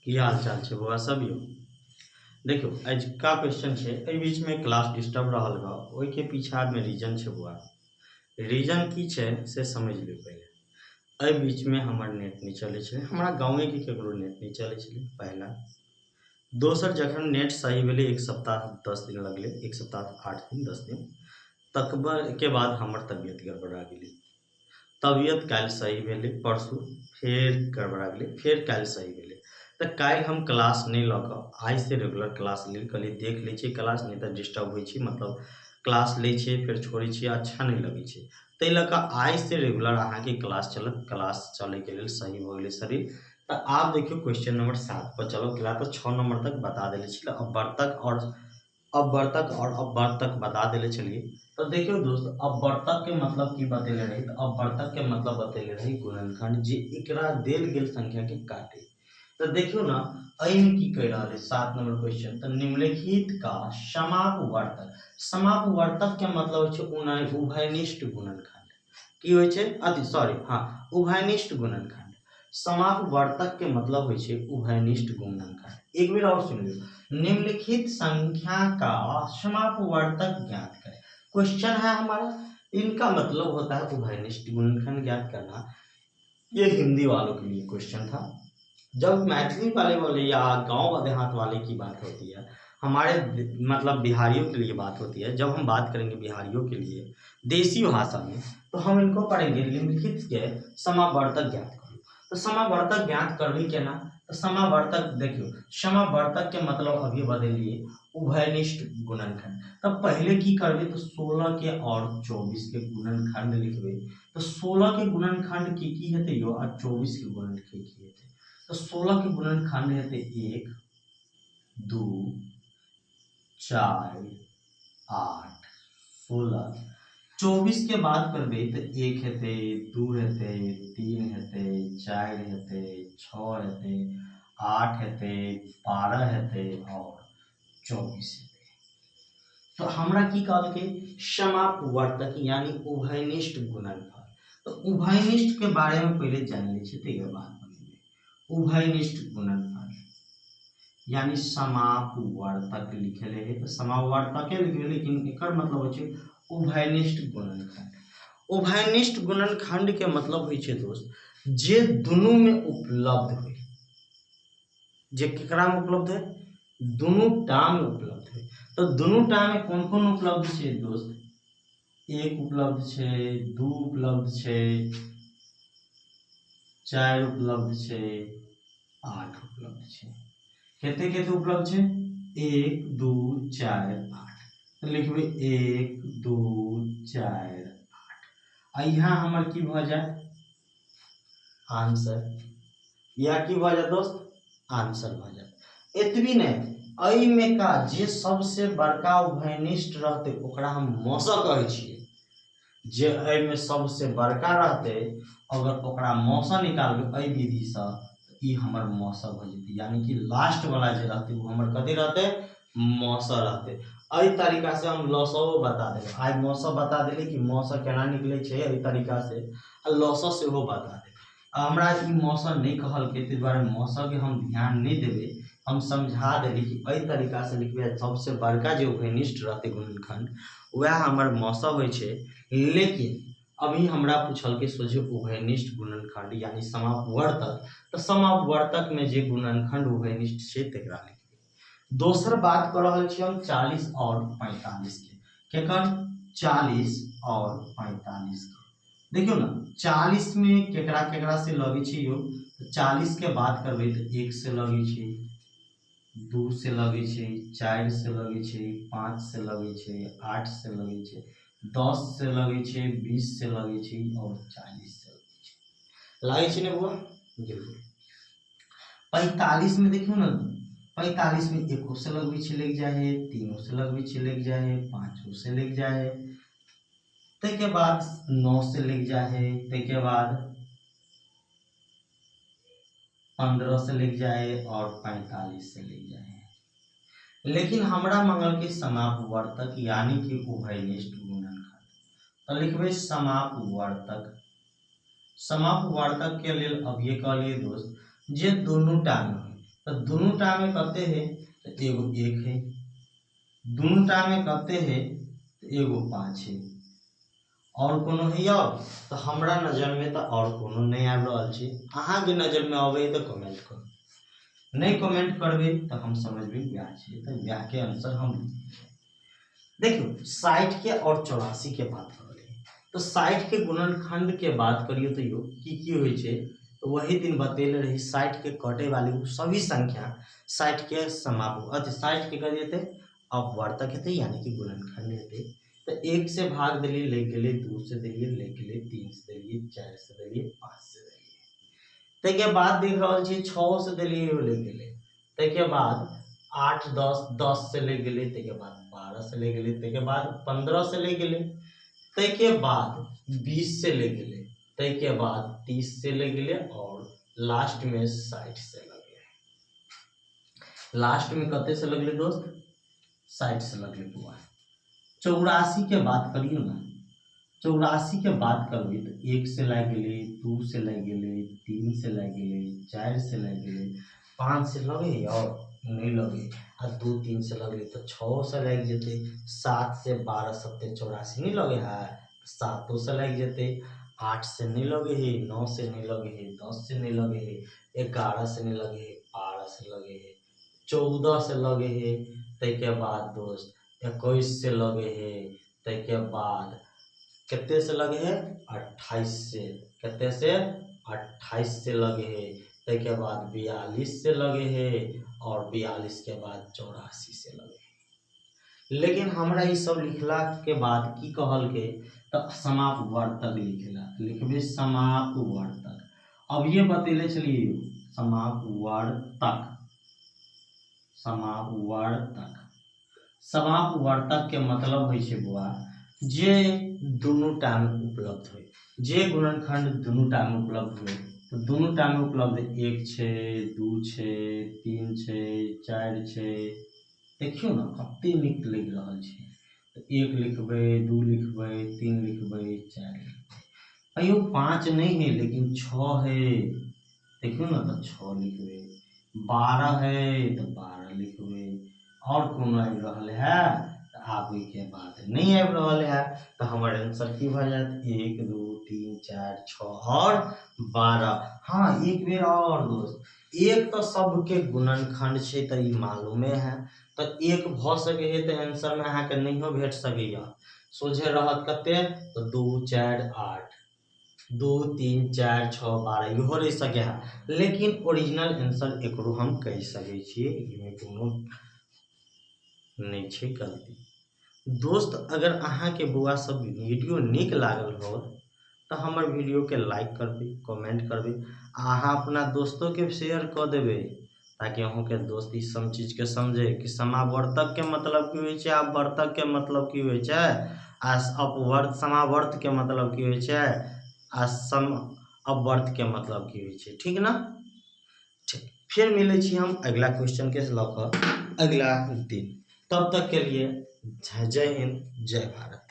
की हाल चाल छै बौआ सब यो। देखियो आज का क्वेश्चन छै, एहि बीच में क्लास डिस्टर्ब रहल बा, ओहि के पीछा में रीजन छै बौआ। रीजन की छै से समझ लियो पहले। एहि बीच में हमर नेट नहीं चले छे, हमरा गाँव के केकरो नेट नहीं चले छे पहला। दोसर जखन नेट सही भेले 1 सप्ताह 10 दिन लगले, 1 सप्ताह 8 दिन 10 दिन तक के बाद हमर तबियत गड़बड़ा गेली। तबियत काल सही भेले, परसू फिर गड़बड़ा गेले, फिर काल सही भेले। तो काल हम क्लास नहीं ल के आज से रेगुलर क्लास लेल कहलिए देख ले छी क्लास, नहीं तो डिस्टर्ब होई छी, मतलब क्लास ले छी फिर छोड़े छी, अच्छा नहीं लगे छी। तै लऽ कऽ आज से रेगुलर अहाँ के क्लास चलत, क्लास चले के लेल सही हो गेले शरीर। तो आप देखियो क्वेश्चन नंबर 7 पर चलो, फिलहाल तो 6 नंबर तक बता देले छी, अब वर्तक और अवर्तक बता देले चलिए। तो देखियो दोस्त, अवर्तक के मतलब की बतेले रही, तो अवर्तक के मतलब बतेले रही गुणनखंड जे एकरा देल गेल संख्या के काटे। तो देखियो ना, अई में की कह रहा है 7 नंबर क्वेश्चन, तो निम्नलिखित का समापवर्तक। समापवर्तक के मतलब होय छै उभयनिष्ठ गुणनखंड। की होय छै, अति सॉरी हाँ, उभयनिष्ठ गुणनखंड। समापवर्तक के मतलब होय छै उभयनिष्ठ गुणनखंड। एक बार और सुन लियो, निम्नलिखित संख्या का समापवर्तक ज्ञात करें। क्वेश्चन है हमारा, इनका मतलब होता है उभयनिष्ठ गुणनखंड ज्ञात करना। ये हिंदी वालों के लिए क्वेश्चन था। जब मैथिली वाले या गांव देहात वाले की बात होती है, हमारे मतलब बिहारियों के लिए बात होती है, जब हम बात करेंगे बिहारियों के लिए देसी भाषा में, तो हम इनको पढ़ेंगे निम्नलिखित के समावर्तक ज्ञात करो। तो समावर्तक ज्ञात करनी के ना, तो समावर्तक देखियो, समावर्तक के मतलब अभी बदलिए उभयनिष्ठ गुणनखंड। तब पहले की करबे, तो 16 के और 24 के गुणनखंड लिखबे। तो 16 के गुणनखंड की हेते यो, और 24 के गुणनखंड की हेते। तो 16 के गुणनखंड हेते 1 2 4 8 16। 24 के बात करबे तो 1 हेते, 2 हेते, 3 हेते, 4 हेते, 6 हेते, 8 हेते, 12 हेते और 24 हेते। तो हमरा की कहल के समापवर्तक यानी उभयनिष्ठ गुणनफल। तो उभयनिष्ठ के बारे में पहले जान ले छी, तकर बाद उभयनिष्ठ गुणनफल यानी समापवर्तक लिखले है, तो समापवर्तक लिखे, लेकिन एकर मतलब होय छै उभयनिष्ठ गुणनखंड। उभयनिष्ठ गुणनखंड के मतलब होय छै दोस्त, जे दुनू में उपलब्ध है। जे केकरा में उपलब्ध है, दुनू टा में उपलब्ध है। तो दुनू टा में कौन कौन उपलब्ध छै दोस्त, 1 उपलब्ध छै, 2 उपलब्ध छै, 4 उपलब्ध छै, 8 उपलब्ध छै। केते केते उपलब्ध छै, 1 2 4 8। तो लिखबे 1 2 4 8। आ यहाँ हमर की भ जाए, आंसर, या की भ जाए दोस्त, आंसर भ जाए। एतबी नहीं, अई में का जे सबसे बड़का उभयनिष्ठ रहते ओकरा हम मौसा कहै छियै। जे अई में सबसे बड़का रहते, अगर ओकरा मौसा निकालबे अई विधि से, ई हमर मौसा भ जेतै, यानी कि लास्ट वाला जे रहते वो हमर कथी रहते, मौसा रहते। अई तरीका से हम लसो बता देबे। आज मौसा बता देले कि मौसा केना निकले छै, अई तरीका से आ लसो से हो बता दे। हमरा ई मौसा नहीं कहल के, तै द्वारा मौसा के हम ध्यान नहीं देबे, हम समझा देली कि अई तरीका से लिखबे। सबसे बड़का जो उभयनिष्ठ रहते गुणनखंड वह हमर मौसा होय छै। लेकिन अभी हमरा पूछल के सोझे उभयनिष्ठ गुणनखंड यानी समापवर्तक, तो समापवर्तक में जे गुणनखंड उभयनिष्ठ छै तकरा लिखबे। दोसर बात कर रहल छी हम 40 और 45 के, केकर 40 और 45 के। देखियो ना, 40 में केकरा केकरा से लगे छै यो, तो 40 के बात करबे तो 1 से लगे छै, 2 से लगे छै, 4 से लगे छै, 5 से लगे छै, 8 से लगे छै, 10 से लगे छै, 20 से लगे छै और 40 से लगे छै। लागे छै ने बुआ, बिल्कुल। 45 में देखियो ना, 45 में 1 से लगबे छै लग जाए है, 3 से लगबे छै लग जाए है, 5 से लग जाए है, तै के बाद 9 से लग जाए है, तै के बाद 15 से लग जाए और 45 से लग जाए। लेकिन हमरा मंगल के समापवर्तक यानी कि उभयनिष्ठ गुणनखंड, तो लिखबे समापवर्तक। समापवर्तक के लेल अब ये कहलिए दोस्त, जे दोनों टा में, तो दोनों टाइम में कहते हैं तो एगो 1 है, दोनों टाइम में कहते हैं तो एगो 5 है, और कोनो है अब तो हमरा नजर में तो और कोनो नहीं आबि रहल छै। अहाँ के नजर में आवे तो कमेंट करू, नहीं कमेंट करबे तो हम समझबे ब्याह छै, तो ब्याह के आंसर हम देखियो 60 के और 84 के बात करिए तो 60 के गुणनखंड के बात करियो तो यो की होय छै, तो वही दिन बतेले रही 60 के कटे वाली वो सभी संख्या 60 के समापक अति 60 के कर देते अपवर्तक हेते यानी कि गुणनखंड हेते। तो 1 से भाग दिलिए ले गेले, 2 से दिलिए ले गेले, 3 से दिलिए, 4 से दिलिए, 5 से दिलिए। तै बाद देख रहल छी 6 से दिलिए ले गेले, तै बाद 8 10 से ले गेले, तै बाद 12 से ले गेले, तै बाद 15 से ले गेले, तै बाद 20 से ले गेले, तै बाद 30 से ले गेले और लास्ट में 60 से लगे। लास्ट में कते से लगले दोस्त 60 से लगले बुआ। 84 के बात करियो ना, 84 के बात करबे तो 1 से लग गेले, 2 से लग गेले, 3 से लग गेले, 4 से लग गेले, 5 से लगे और नहीं लगे, आ 2 3 से लगे तो 6 से लग जेते, 7 से 12 7 84 नहीं लगे है, 7 से लग जेते, 8 से नहीं लगे है, 9 से नहीं लगे है, 10 से नहीं लगे है, 11 से नहीं लगे है, 12 से लगे है, 14 से लगे है, तै बाद दोस्त 21 से लगे है, तै बाद कितने से लगे है 28 से, कितने से 28 से लगे है, तै बाद 42 से लगे है और 42 के बाद 84 से लगे है। लेकिन हमरा ये सब लिखला के बाद की कहल के तो समापवर्तक लिखेला, लिखबे समापवर्तक। अब ये बतेले चलिए समापवर्तक, समापवर्तक, समापवर्तक के मतलब होय छै बुआ जे दोनों टाइम उपलब्ध हो, जे गुणनखंड दोनों टाइम उपलब्ध हो, तो दोनों टाइम उपलब्ध 1 छै, 2 छै, 3 छै, 4 छै। देखियो ना कते नीक लग रहल छै, तो 1 लिखबे, 2 लिखबे, 3 लिखबे, 4 लिखबे, अयो 5 नहीं है लेकिन 6 है, देखियो ना तो 6 लिखबे, 12 है तो 12 लिखबे, और कोनो आबि रहल है तो आबे के बाद नहीं आबि रहल है तो हमर आंसर की भ जात 1 2 3 4 6 और 12। हाँ एक बेर और दोस्त, एक तो सबके गुणनखंड छै तो ई मालूमे है, तो एक भ सके है तो आंसर में अहाँ के नहियो भेट सकैया, सोझे रहत कते तो 2 4 8 2 3 4 6 12 इहो रह सके है, लेकिन ओरिजिनल आंसर एकरो हम कह सके छिए, इमे कोनो नहीं छै गलती। दोस्त अगर अहाँ के बुआ सब वीडियो नीक लागल हो तो हमर वीडियो के लाइक करबे, कमेंट करबे, अहाँ अपना दोस्तों के शेयर कर देबे ताकि अहूँ के दोस्त ई सब चीज के समझे कि समावर्तक के मतलब की होय छै, अपवर्तक के मतलब की होय छै, आ अपवर्त समावर्त के मतलब की होय छै, आ सम अपवर्त के मतलब की होय छै, ठीक ना। ठीक, फिर मिले छी हम अगला क्वेश्चन के लऽ कऽ अगला दिन, तब तक के लिए जय हिंद जय भारत।